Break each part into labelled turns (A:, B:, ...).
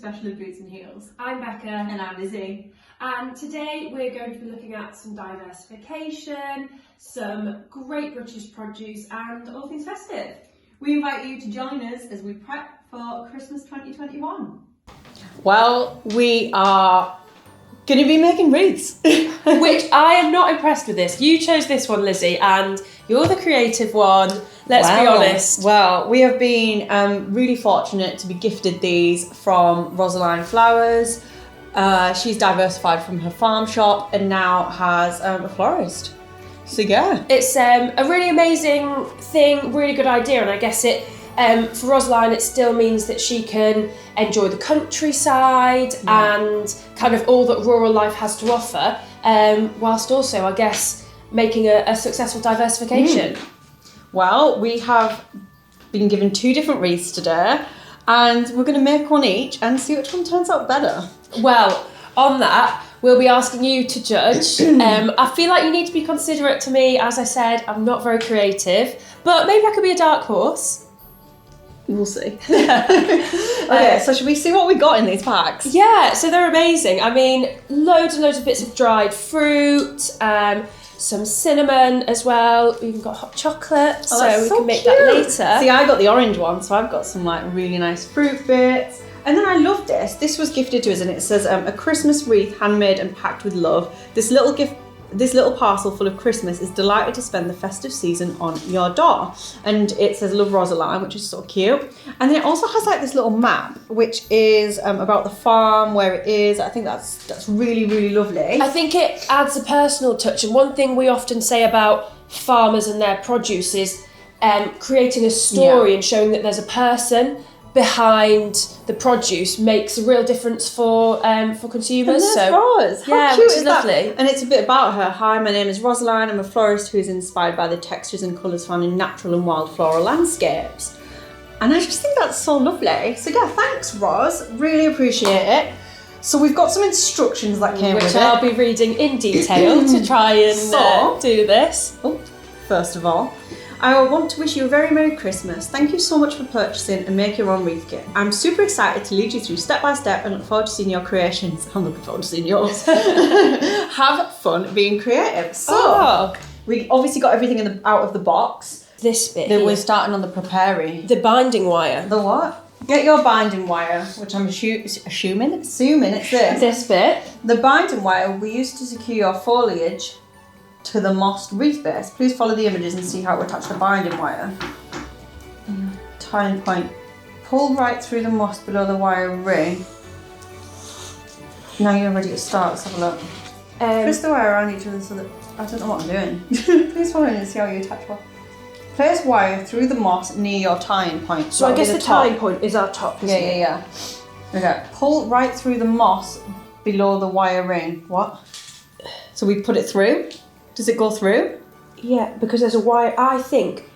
A: Special of Boots and Heels.
B: I'm Becca.
A: And I'm Lizzie.
B: And today we're going to be looking at some diversification, some great British produce and all things festive.
A: We invite you to join us as we prep for Christmas 2021.
C: Well, we are going to be making wreaths.
B: Which I am not impressed with this. You chose this one, Lizzie, and you're the creative one. Let's be honest.
C: Well, we have been really fortunate to be gifted these from Rosaline Flowers. She's diversified from her farm shop and now has a florist. So yeah.
B: It's a really amazing thing, really good idea, and I guess it for Rosaline it still means that she can enjoy the countryside and kind of all that rural life has to offer, whilst also, I guess, making a successful diversification.
C: Well, we have been given 2 different wreaths today and we're going to make one each and see which one turns out better.
B: Well, on that, we'll be asking you to judge. I feel like you need to be considerate to me. As I said, I'm not very creative, but maybe I could be a dark horse.
C: We'll see. Okay, so should we see what we got in these packs?
B: Yeah, so they're amazing. I mean, loads and loads of bits of dried fruit, some cinnamon as well. We've even got hot chocolate, so we can make that later.
C: See, I got the orange one, so I've got some like really nice fruit bits. And then I love this. This was gifted to us and it says a Christmas wreath handmade and packed with love. This little parcel full of Christmas is delighted to spend the festive season on your door. And it says Love Rosaline, which is so cute. And then it also has like this little map, which is about the farm, where it is. I think that's really, really lovely.
B: I think it adds a personal touch. And one thing we often say about farmers and their produce is creating a story and showing that there's a person behind the produce makes a real difference for consumers.
C: And so Rose. How cute
B: which is lovely.
C: That? And it's a bit about her. Hi, my name is Rosaline. I'm a florist who is inspired by the textures and colours found in natural and wild floral landscapes. And I just think that's so lovely. So yeah, thanks, Ros. Really appreciate it. So we've got some instructions that came with it.
B: Which I'll be reading in detail to try and do this.
C: Oh, first of all, I want to wish you a very Merry Christmas. Thank you so much for purchasing and make your own wreath kit. I'm super excited to lead you through step by step and look forward to seeing your creations. I'm looking forward to seeing yours. Have fun being creative. So, we obviously got everything out of the box.
B: This bit
C: Then we're starting on the preparatory.
B: The binding wire.
C: The what? Get your binding wire, which I'm assuming it's this.
B: This bit.
C: The binding wire will be used to secure your foliage to the mossed wreath base. Please follow the images and see how to attach the binding wire. Tying point. Pull right through the moss below the wire ring. Now you're ready to start. Let's have a look. Twist the wire around each other so that... I don't know what I'm doing. Please follow and see how you attach one. Place wire through the moss near your tying point.
B: So I guess the tying point is our top, isn't it?
C: Yeah. Okay. Pull right through the moss below the wire ring. What? So we put it through? Does it go through?
B: Yeah, because there's a wire. I think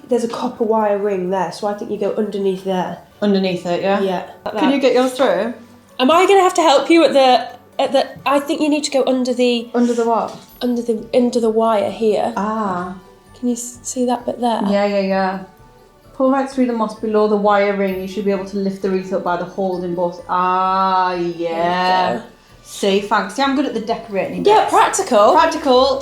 B: there's a copper wire ring there, so I think you go underneath there.
C: Underneath it, yeah.
B: Yeah. Like
C: Can you get yours through?
B: Am I going to have to help you at the? I think you need to go under the.
C: Under the what?
B: Under the wire here.
C: Ah.
B: Can you see that bit there?
C: Yeah. Pull right through the moss below the wire ring. You should be able to lift the wreath up by the hold in both. Ah, yeah. See, thanks. See, I'm good at the decorating.
B: Yeah, practical.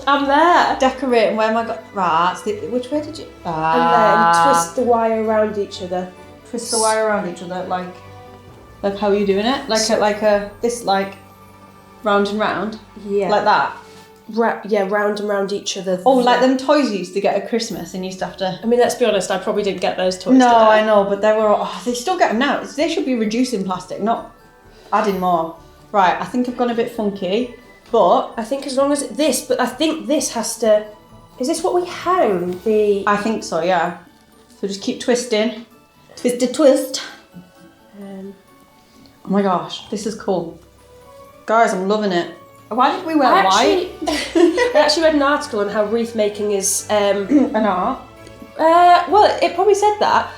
C: I'm there. Decorating. Where am I got? Right. Which way did you?
B: And then twist the wire around each other.
C: Twist the wire around each other, like how are you doing it? Like round and round.
B: Yeah.
C: Like that.
B: Round and round each other.
C: Oh, like them toys you used to get at Christmas and you used to have to...
B: I mean, let's be honest, I probably didn't get those toys.
C: No, I know, but they still get them now. They should be reducing plastic, not adding more. Right, I think I've gone a bit funky, but...
B: I think as long as I think this has to... Is this what we hang?
C: I think so, yeah. So just keep twisting. Twist. Oh my gosh, this is cool. Guys, I'm loving it. Why did we wear white?
B: I actually read an article on how wreath making is...
C: an art?
B: Well, it probably said that,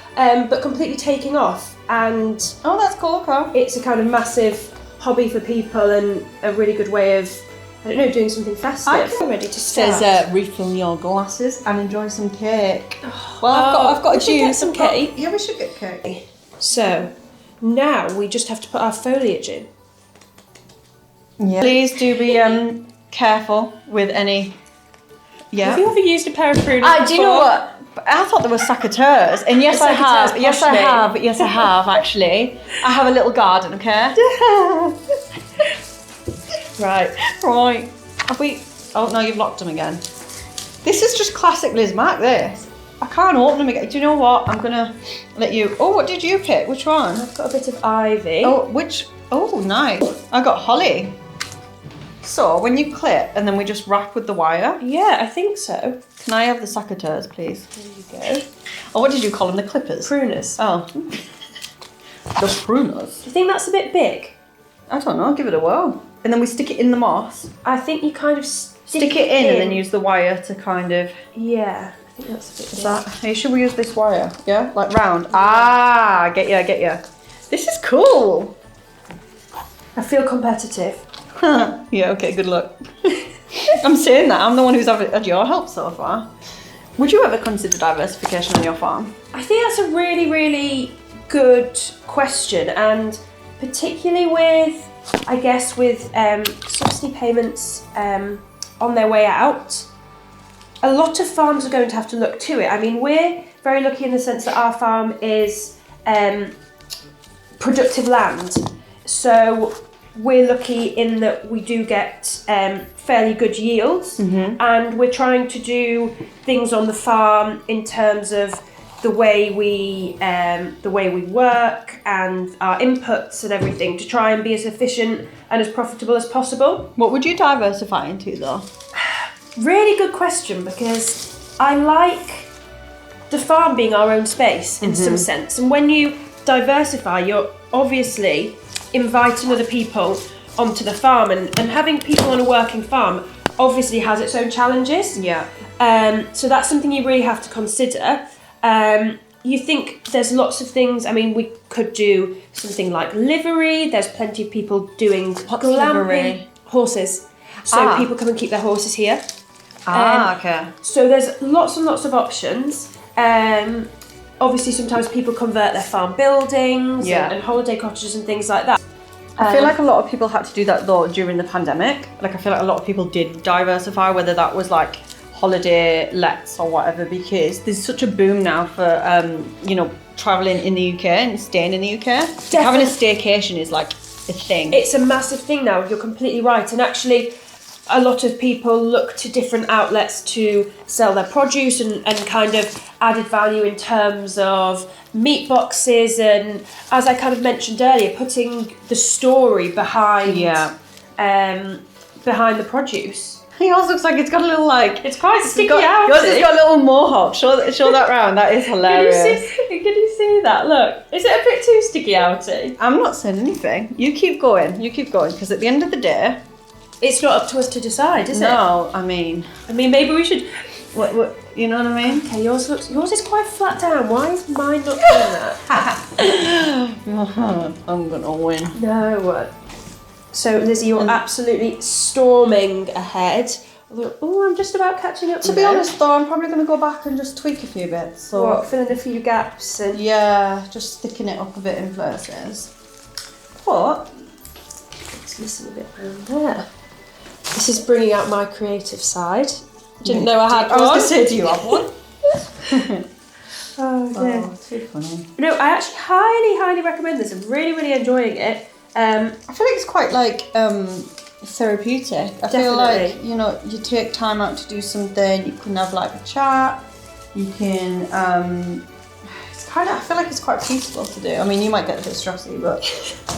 B: but completely taking off. And...
C: Oh, that's cool, okay.
B: It's a kind of massive hobby for people and a really good way of, I don't know, doing something festive. I'm ready to start.
C: Says refill your glasses and enjoy some cake. Well, I've got a juice.
B: Get some cake.
C: Yeah, we should get cake.
B: So, now we just have to put our foliage in.
C: Yeah. Please do be careful with any. Yeah.
B: Have you ever used a pair of pruners before?
C: Do you know what? I thought they were secateurs, and yes, I have. Yes, I have. Yes, I have. Actually, I have a little garden. Okay. Right. Have we? Oh no, you've locked them again. This is just classic Liz Mack. This. I can't open them again. Do you know what? I'm gonna let you. Oh, what did you pick? Which one?
B: I've got a bit of ivy.
C: Oh, which? Oh, nice. I got holly. So when you clip and then we just wrap with the wire.
B: Yeah, I think so.
C: Can I have the secateurs, please?
B: There you go.
C: Oh, what did you call them? The clippers?
B: Pruners.
C: Oh. The pruners.
B: Do you think that's a bit big?
C: I don't know. Give it a whirl. And then we stick it in the moss.
B: I think you kind of
C: Stick it in and then use the wire to kind of.
B: Yeah, I think that's a bit big.
C: Hey, should we use this wire? Yeah, like round. Ah, I get you. This is cool.
B: I feel competitive.
C: Yeah. Okay. Good luck. I'm saying that. I'm the one who's had your help so far. Would you ever consider diversification on your farm?
B: I think that's a really, really good question, and particularly with, I guess, with subsidy payments on their way out, a lot of farms are going to have to look to it. I mean, we're very lucky in the sense that our farm is productive land, so we're lucky in that we do get fairly good yields, and we're trying to do things on the farm in terms of the way we work and our inputs and everything to try and be as efficient and as profitable as possible.
C: What would you diversify into though?
B: Really good question, because I like the farm being our own space in some sense, and when you diversify, you're obviously inviting other people onto the farm, and having people on a working farm obviously has its own challenges.
C: Yeah.
B: So that's something you really have to consider. You think there's lots of things. I mean, we could do something like livery. There's plenty of people doing
C: livery?
B: Horses. So people come and keep their horses here.
C: Okay.
B: So there's lots and lots of options. Obviously, sometimes people convert their farm buildings and holiday cottages and things like that.
C: I feel like a lot of people had to do that though during the pandemic. Like I feel like a lot of people did diversify, whether that was like holiday lets or whatever, because there's such a boom now for traveling in the UK and staying in the UK. Like having a staycation is like a thing.
B: It's a massive thing now. You're completely right, and actually a lot of people look to different outlets to sell their produce and kind of added value in terms of meat boxes, and as I kind of mentioned earlier, putting the story behind behind the produce.
C: Yours looks like it's got a little like...
B: It's quite sticky out.
C: Yours has got a little mohawk. Show that round. That is hilarious.
B: Can you see that? Look. Is it a bit too sticky outy?
C: I'm not saying anything. You keep going, because at the end of the day...
B: It's not up to us to decide, is it?
C: No, I mean,
B: maybe we should...
C: What, you know what I mean?
B: Okay, yours is quite flat down. Why is mine not doing that?
C: I'm gonna win.
B: No. So, Lizzie, you're absolutely storming ahead. Oh, I'm just about catching up.
C: To be honest, though, I'm probably going to go back and just tweak a few bits. So
B: fill in a few gaps and
C: just sticking it up a bit in places. But
B: let's listen a bit around there. This is bringing out my creative side. Didn't know I had one.
C: I was going to say, do you have one?
B: Oh,
C: too funny.
B: No, I actually highly recommend this. I'm really, really enjoying it.
C: I feel like it's quite like therapeutic. I feel like, you take time out to do something, you can have like a chat, you can I feel like it's quite peaceful to do. I mean, you might get a bit stressy, but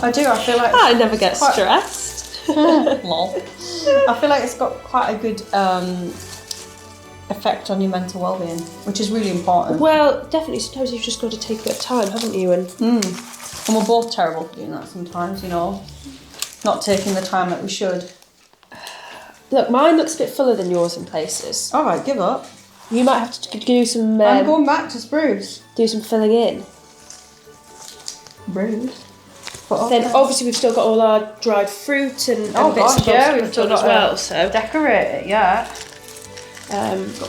C: I feel like
B: I never get stressed.
C: Lol. I feel like it's got quite a good effect on your mental well-being, which is really important.
B: Well, definitely. Sometimes you've just got to take a bit of time, haven't you?
C: And we're both terrible for doing that sometimes, not taking the time that we should.
B: Look, mine looks a bit fuller than yours in places.
C: All right, give up.
B: You might have to do some...
C: I'm going back to spruce.
B: Do some filling in.
C: Bruce.
B: Then obviously we've still got all our dried fruit and bits and bobs
C: we've still got
B: as well. So
C: decorate it, got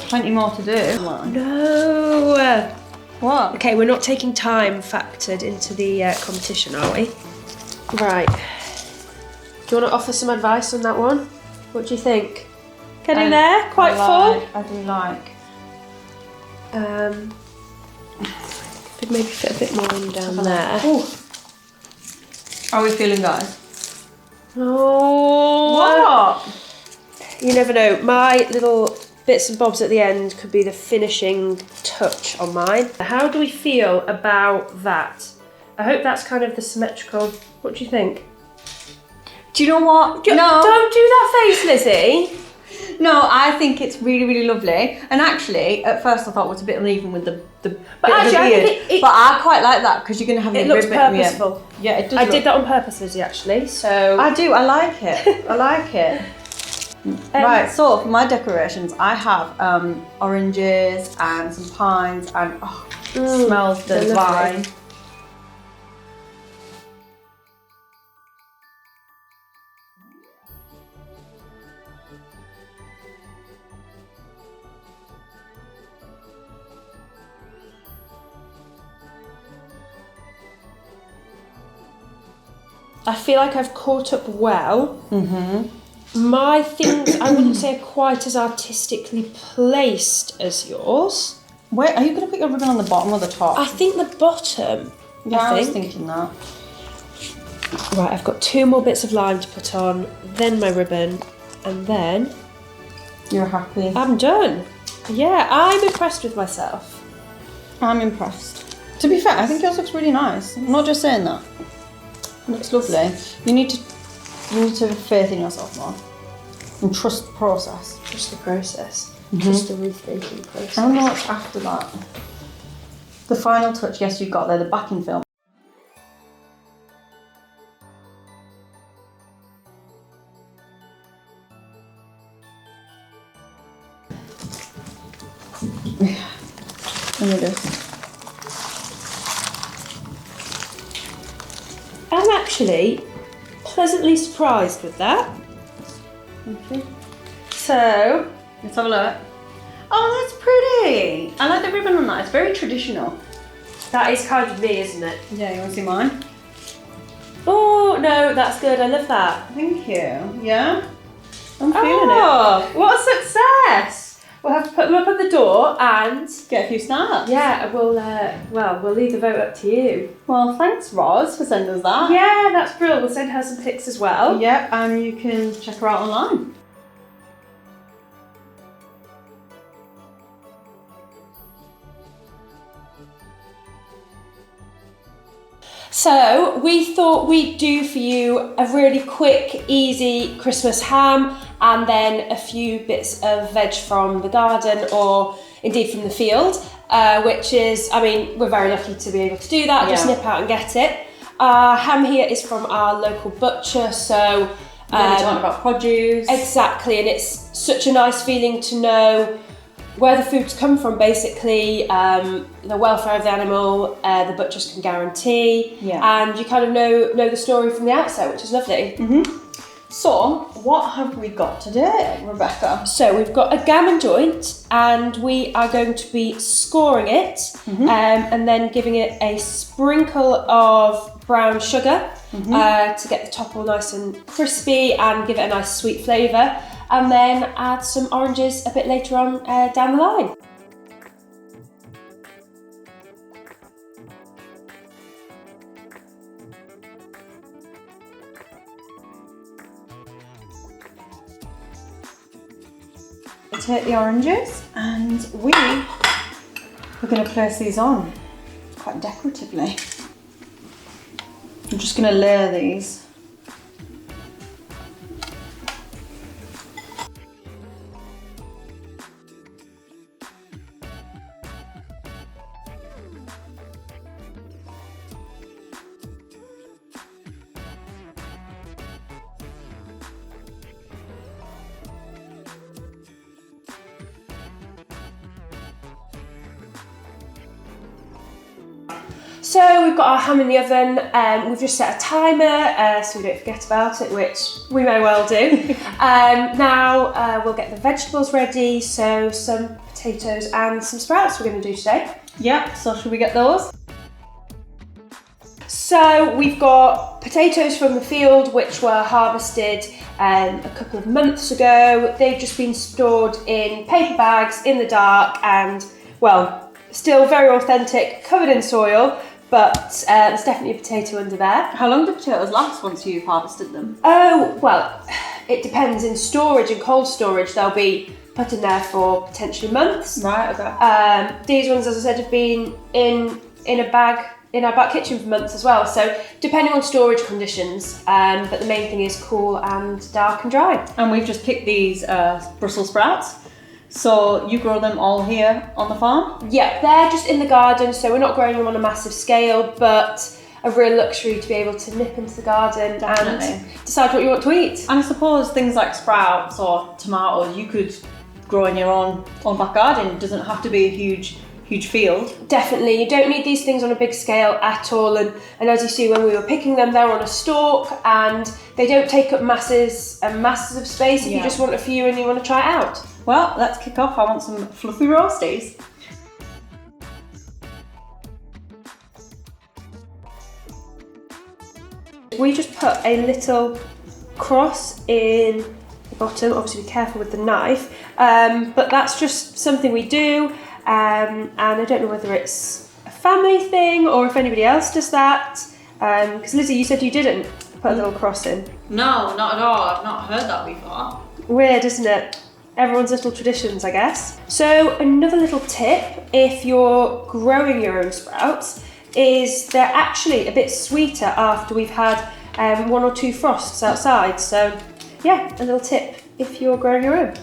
C: plenty more to do.
B: No.
C: What?
B: Okay, we're not taking time factored into the competition, are we? Right. Do you want to offer some advice on that one? What do you think? Getting there? Quite full?
C: I do like.
B: Could maybe fit a bit more in down there.
C: Ooh. How are we feeling, guys?
B: Oh.
C: What?
B: You never know. My little bits and bobs at the end could be the finishing touch on mine. How do we feel about that? I hope that's kind of the symmetrical. What do you think?
C: Do you know what?
B: No. Don't do that face, Lizzie.
C: No, I think it's really, really lovely. And actually, at first I thought it was a bit uneven with the
B: But
C: bit
B: actually,
C: of the
B: I
C: beard.
B: think
C: But I quite like that because you're going to have
B: it
C: the
B: looks
C: ribbon at the end.
B: purposeful.
C: Yeah, it does.
B: I did that on purpose, Lizzie, actually. So
C: I do. I like it. I like it. Right. So for my decorations, I have oranges and some pines, and it smells
B: they're
C: divine.
B: lovely. I feel like I've caught up well. My things, I wouldn't say are quite as artistically placed as yours.
C: Wait, are you going to put your ribbon on the bottom or the top?
B: I think the bottom.
C: Yeah, I was
B: think.
C: thinking that.
B: Right, I've got 2 more bits of lime to put on, then my ribbon, and then
C: You're happy.
B: I'm done. Yeah, I'm impressed with myself.
C: I'm impressed. To be fair, I think yours looks really nice. I'm not just saying that. It looks lovely. You need to have faith in yourself more and trust the process.
B: Just the process. Just the wreath making process.
C: I don't know what's after that. The final touch, yes, you've got there, the backing film. Let me just.
B: I'm actually pleasantly surprised with that.
C: Okay.
B: So,
C: Let's have a look. Oh, that's pretty. I like the ribbon on that. It's very traditional.
B: that is kind of me, isn't it?
C: Yeah, you want to see mine?
B: Oh, no, that's good. I love that.
C: Thank you. Yeah? I'm feeling
B: Oh, what a success! We'll have to put them up at the door and
C: it. Get a few snaps.
B: yeah, we'll leave the vote up to you.
C: Well, thanks, Roz, for sending us that.
B: Yeah, that's brilliant. We'll send her some pics as well.
C: Yep, and you can check her out online.
B: So we thought we'd do for you a really quick, easy Christmas ham and then a few bits of veg from the garden or indeed from the field, which is, I mean, we're very lucky to be able to do that, just
C: Yeah.
B: nip out and get it. Our ham here is from our local butcher, so
C: We're talking about produce.
B: exactly, and it's such a nice feeling to know where the food's come from, basically, the welfare of the animal, the butchers can guarantee, and you kind of know the story from the outset, which is lovely.
C: So, what have we got today, Rebecca?
B: So we've got a gammon joint, and we are going to be scoring it, and then giving it a sprinkle of brown sugar to get the top all nice and crispy and give it a nice sweet flavour. And then add some oranges a bit later on down the line.
C: Take the oranges and we're going to place these on quite decoratively. I'm just going to layer these.
B: So we've got our ham in the oven, we've just set a timer so we don't forget about it, which we may well do. Now we'll get the vegetables ready, so some potatoes and some sprouts we're going to do today.
C: Yeah, so should we get those?
B: So we've got potatoes from the field which were harvested a couple of months ago. They've just been stored in paper bags in the dark and, well, still very authentic, covered in soil, but there's definitely a potato under there.
C: How long do potatoes last once you've harvested them?
B: Oh, well, it depends. In storage and cold storage, they'll be put in there for potentially months.
C: Right, okay.
B: These ones, as I said, have been in a bag in our back kitchen for months as well. So depending on storage conditions, but the main thing is cool and dark and dry.
C: And we've just picked these Brussels sprouts. So you grow them all here on the farm?
B: Yeah, they're just in the garden, so we're not growing them on a massive scale, but a real luxury to be able to nip into the garden and decide what you want to eat.
C: And I suppose things like sprouts or tomatoes you could grow in your own back garden. It doesn't have to be a huge field.
B: Definitely, you don't need these things on a big scale at all, and as you see when we were picking them, they're on a stalk and they don't take up masses and masses of space if you just want a few and you want to try it out.
C: Well, let's kick off. I want some fluffy roasties.
B: We just put a little cross in the bottom, obviously be careful with the knife, but that's just something we do, and I don't know whether it's a family thing or if anybody else does that, because Lizzie, you said you didn't put a little cross in.
C: No, not at all. I've not heard that before.
B: Weird, isn't it? Everyone's little traditions, I guess. So another little tip, if you're growing your own sprouts, is they're actually a bit sweeter after we've had 1 or 2 frosts outside. So yeah, a little tip if you're growing your own.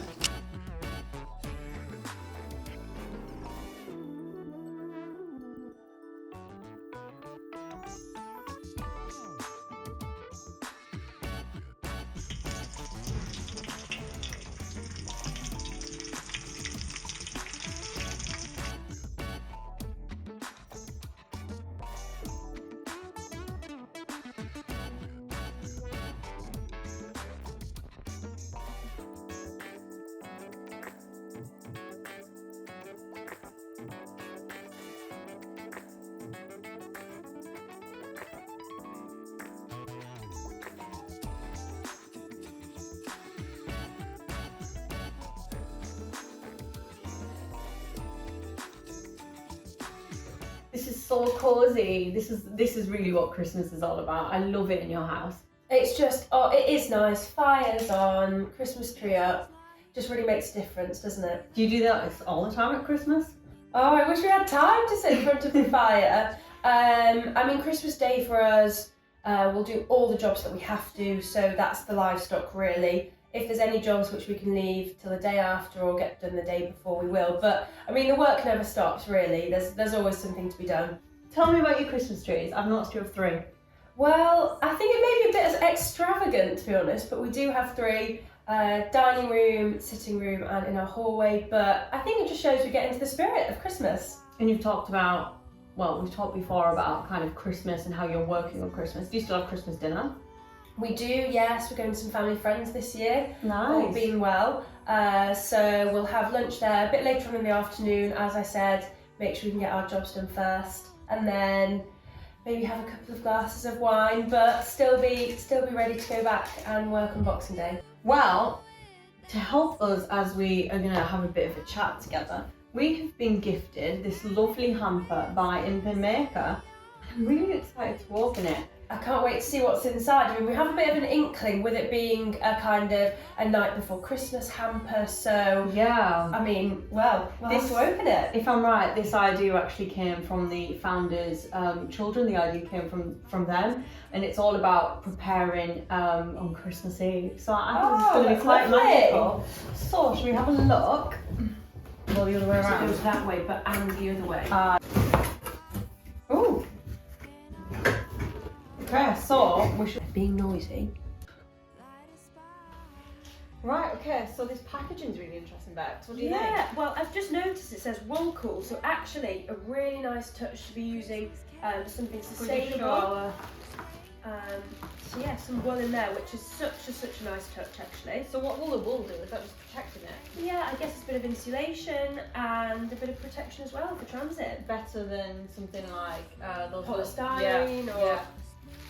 D: This is so cozy. This is really what Christmas is all about. I love it in your house.
B: It's just, it is nice. Fires on, Christmas tree up. Just really makes a difference, doesn't it?
D: Do you do that all the time at Christmas?
B: Oh, I wish we had time to sit in front of the fire. I mean, Christmas Day for us, we'll do all the jobs that we have to, so that's the livestock really. If there's any jobs which we can leave till the day after or get done the day before, we will. But I mean, the work never stops really. There's always something to be done.
D: Tell me about your Christmas trees. I've noticed you have 3.
B: Well, I think it may be a bit extravagant to be honest, but we do have 3. Dining room, sitting room and in our hallway, but I think it just shows we get into the spirit of Christmas.
D: And you've talked about, well, we've talked before about kind of Christmas and how you're working on Christmas. Do you still have Christmas dinner?
B: We do, yes. We're going to some family friends this year.
D: Nice.
B: All being well. So we'll have lunch there a bit later on in the afternoon, as I said, make sure we can get our jobs done first. And then maybe have a couple of glasses of wine, but still be ready to go back and work on Boxing Day.
D: Well, to help us as we are going to have a bit of a chat together, we have been gifted this lovely hamper by Impin Maker. I'm really excited to open it.
B: I can't wait to see what's inside. I mean, we have a bit of an inkling with it being a kind of a night before Christmas hamper, so
D: yeah.
B: I mean, well, we'll have to open it.
D: If I'm right, this idea actually came from the founders' children. The idea came from them, and it's all about preparing on Christmas Eve. So I think it's going to be quite magical. So, should we have a look? Or the other way around?
B: It goes that way, but and the other way.
D: Ooh. Okay, so we should.
B: Being noisy.
D: Right, okay, so this packaging's really interesting, Bex. What do you think?
B: Yeah, well, I've just noticed it says wool cool, so actually a really nice touch to be using something sustainable. So yeah, some wool in there, which is such a nice touch actually.
D: So what will the wool do? Is that just protecting it?
B: Yeah, I guess it's a bit of insulation and a bit of protection as well for transit.
D: Better than something like those
B: Polystyrene or
D: yeah.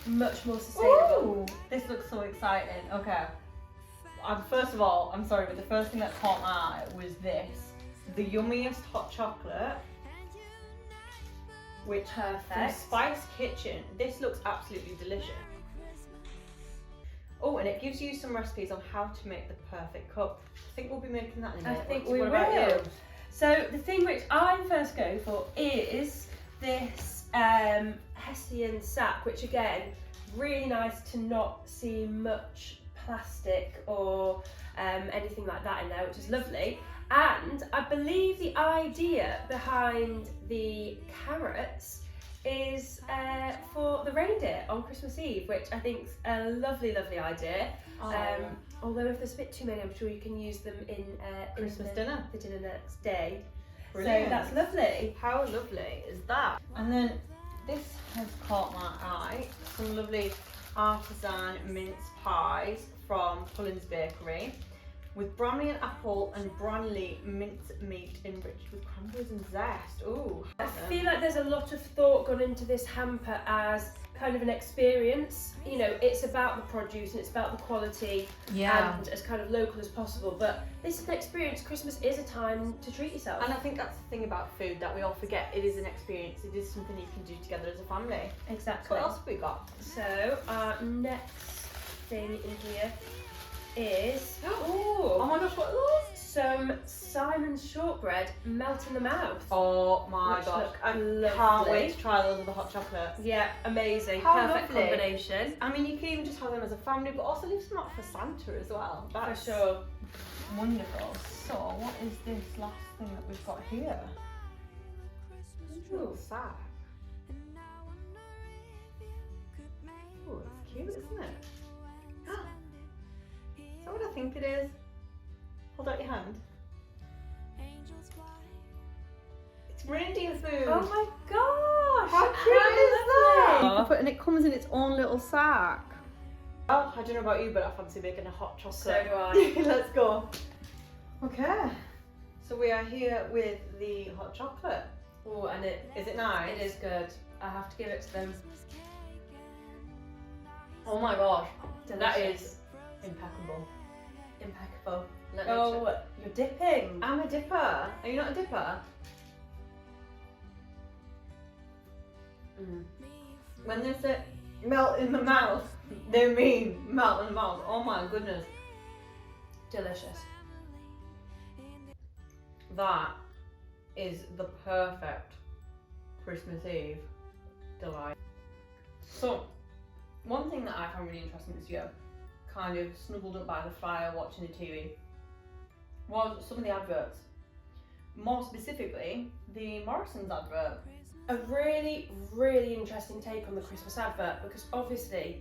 B: much more sustainable.
D: Ooh, this looks so exciting. Okay. First of all, I'm sorry, but the first thing that caught my eye was this. The yummiest hot chocolate. Which from
B: Perfect.
D: Spice Kitchen. This looks absolutely delicious. Oh, and it gives you some recipes on how to make the perfect cup. I think we'll be making that in a
B: I
D: minute.
B: think
D: What
B: we
D: about
B: will.
D: you?
B: So the thing which I first go for is this Hessian sack, which again, really nice to not see much plastic or anything like that in there, which is lovely. And I believe the idea behind the carrots is for the reindeer on Christmas Eve, which I think is a lovely idea.
D: Oh.
B: Although if there's a bit too many, I'm sure you can use them in
D: Christmas
B: the
D: dinner.
B: The dinner next day.
D: Brilliant.
B: So that's lovely.
D: How lovely is that? And then this has caught my eye. Some lovely artisan mince pies from Cullen's Bakery with Bramley and apple and Branley mince meat enriched with cranberries and zest. Ooh.
B: I feel like there's a lot of thought gone into this hamper as kind of an experience. You know, it's about the produce and it's about the quality and as kind of local as possible. But this is an experience. Christmas is a time to treat yourself.
D: And I think that's the thing about food that we all forget. It is an experience. It is something you can do together as a family.
B: Exactly.
D: What else have we got?
B: So our next thing in here is
D: Oh my gosh, what are those?
B: some Simon's shortbread melt in the mouth.
D: Oh my
B: Which
D: gosh,
B: look
D: I can't
B: lovely.
D: wait to try those with the hot chocolate.
B: Yeah, amazing.
D: How
B: Perfect
D: lovely.
B: combination.
D: I mean, you can even just have them as a family, but also leave some out for Santa as well. That's
B: For sure.
D: wonderful. So, what is this last thing that we've got here? Little sack. Oh, it's cute, isn't it? Is that what I think it is? Hold out your hand. It's reindeer food.
B: Oh my gosh!
D: How cute is that? And it comes in its own little sack. Oh, I don't know about you, but I fancy making a hot chocolate.
B: So do I.
D: Let's go. Okay. So we are here with the hot chocolate.
B: Oh, and it
D: Is it nice?
B: is good. I have to give it to them.
D: Oh my gosh.
B: Delicious.
D: That is impeccable.
B: Impeccable.
D: Let me
B: Oh,
D: check.
B: you're dipping.
D: I'm a dipper. Are you not a dipper? When they say melt in the mouth, they mean melt in the mouth. Oh my goodness.
B: Delicious.
D: That is the perfect Christmas Eve delight. So, one thing that I found really interesting this year, kind of snuggled up by the fire watching the TV, was some of the adverts. More specifically, the Morrison's advert.
B: A really interesting take on the Christmas advert, because obviously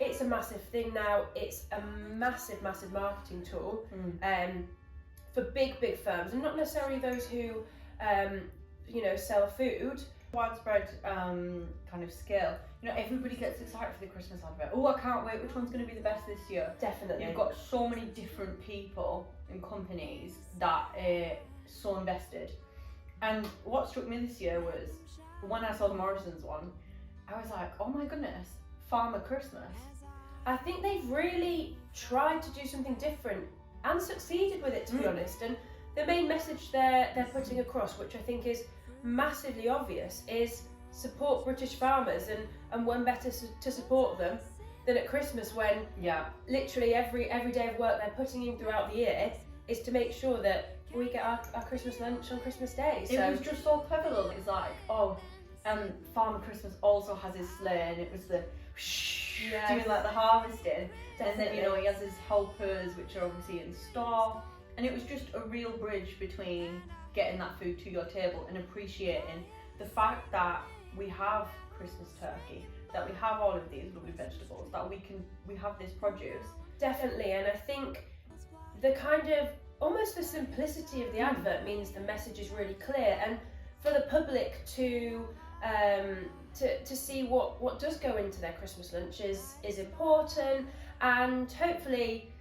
B: it's a massive thing now. It's a massive marketing tool for big firms, and not necessarily those who sell food.
D: Widespread kind of scale. You know, everybody gets excited for the Christmas advert. Oh, I can't wait. Which one's going to be the best this year?
B: Definitely.
D: You've got so many different people and companies that are so invested. And what struck me this year was when I saw the Morrison's one, I was like, oh my goodness, Farmer Christmas.
B: I think they've really tried to do something different and succeeded with it, to be honest. And the main message they're putting across, which I think is massively obvious, is support British farmers, and when better to support them than at Christmas, when literally every day of work they're putting in throughout the year is to make sure that we get our Christmas lunch on Christmas Day. So
D: It was just so clever though. It's like, Farmer Christmas also has his sleigh, and it was the doing like the harvesting. And then, you know, he has his helpers, which are obviously in store. And it was just a real bridge between getting that food to your table and appreciating the fact that we have Christmas turkey, that we have all of these lovely vegetables, that we have this produce.
B: Definitely, and I think the kind of almost the simplicity of the advert means the message is really clear, and for the public to to see what does go into their Christmas lunch is important, and hopefully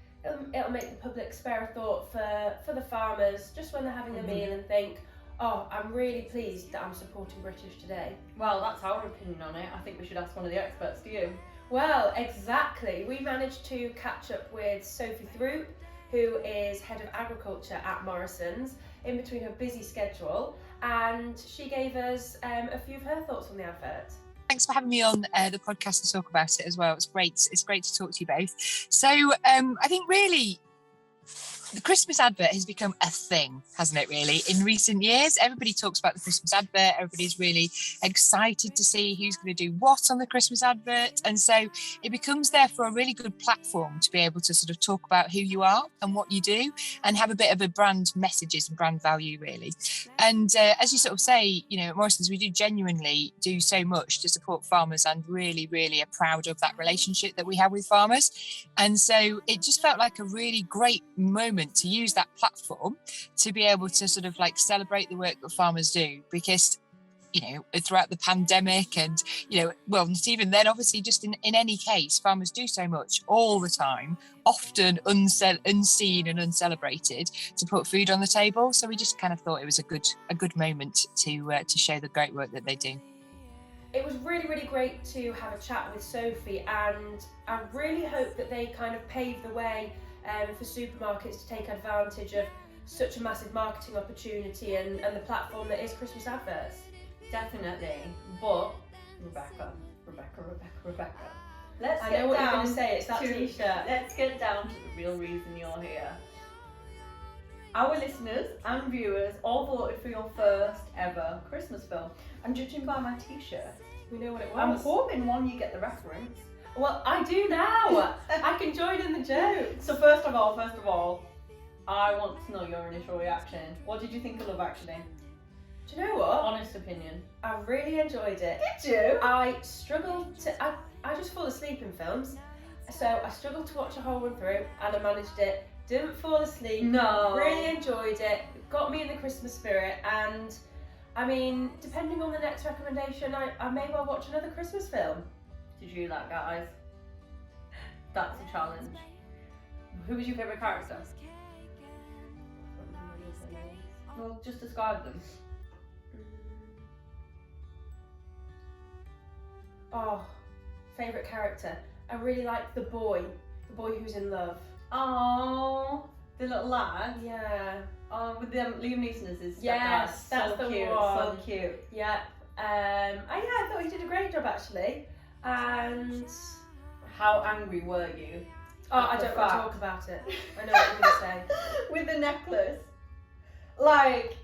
B: it'll make the public spare a thought for the farmers just when they're having a meal and think, oh, I'm really pleased that I'm supporting British today.
D: Well, that's our opinion on it. I think we should ask one of the experts. Do you?
B: Well, exactly. We managed to catch up with Sophie Throop, who is Head of Agriculture at Morrison's, in between her busy schedule, and she gave us a few of her thoughts on the advert.
E: Thanks for having me on the podcast to talk about it as well. It's great. It's great to talk to you both. So I think really the Christmas advert has become a thing, hasn't it, really, in recent years? Everybody talks about the Christmas advert. Everybody's really excited to see who's going to do what on the Christmas advert. And so it becomes therefore a really good platform to be able to sort of talk about who you are and what you do and have a bit of a brand messages and brand value, really. And as you sort of say, you know, at Morrison's, we do genuinely do so much to support farmers and really, really are proud of that relationship that we have with farmers. And so it just felt like a really great moment to use that platform to be able to sort of like celebrate the work that farmers do, because you know, throughout the pandemic and, you know, well, not even then, obviously, just in any case, farmers do so much all the time, often unseen and uncelebrated, to put food on the table. So we just kind of thought it was a good moment to show the great work that they do.
B: It was really, really great to have a chat with Sophie, and I really hope that they kind of pave the way for supermarkets to take advantage of such a massive marketing opportunity and the platform that is Christmas adverts.
D: Definitely. But Rebecca. Let's
B: I
D: get
B: know what you're
D: down
B: going to say, it's that
D: to-
B: t-shirt.
D: Let's get down to the real reason you're here. Our listeners and viewers all voted for your first ever Christmas film. And judging by my t-shirt,
B: We know what it was.
D: I'm hoping one you get the reference.
B: Well, I do now. I can join in the joke.
D: So first of all, I want to know your initial reaction. What did you think of Love Actually?
B: Do you know what?
D: Honest opinion.
B: I really enjoyed it.
D: Did you?
B: I struggled to. I just fall asleep in films, so I struggled to watch a whole one through, and I managed it. Didn't fall asleep.
D: No.
B: Really enjoyed it. Got me in the Christmas spirit, and I mean, depending on the next recommendation, I may well watch another Christmas film.
D: Did you like guys? That's a challenge. Who was your favourite character? Well, just describe them.
B: Oh, favourite character. I really like the boy who's in love.
D: Oh, the little lad.
B: Yeah.
D: Oh, with Liam Neeson as his stepdad.
B: Yes, that's
D: so
B: the
D: cute,
B: one.
D: So cute.
B: Yeah. I thought he did a great job actually. And
D: How angry were you?
B: I don't want to talk about it. I know what you're gonna say.
D: With the necklace. Like,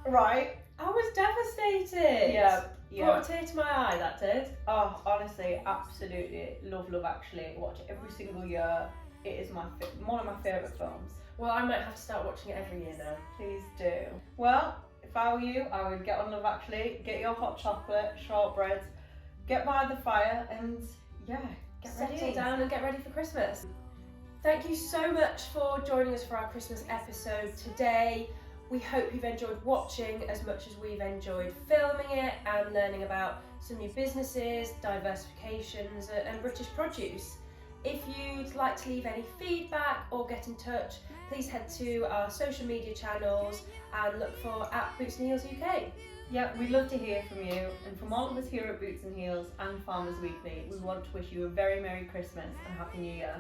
D: right?
B: I was devastated.
D: Yeah.
B: Brought a tear to my eye, that did.
D: Oh, honestly, absolutely love Love Actually. Watch it every single year. It is one of my favourite films.
B: Well, I might have to start watching it every year now.
D: Please do. Well, if I were you, I would get on Love Actually, get your hot chocolate, shortbread, get by the fire, and yeah, get ready.
B: Settle down and get ready for Christmas. Thank you so much for joining us for our Christmas episode today. We hope you've enjoyed watching as much as we've enjoyed filming it and learning about some new businesses, diversifications and British produce. If you'd like to leave any feedback or get in touch, please head to our social media channels and look for @BootsandHeelsUK.
D: Yeah, we'd love to hear from you. And from all of us here at Boots and Heels and Farmers Weekly, we want to wish you a very Merry Christmas and Happy New Year.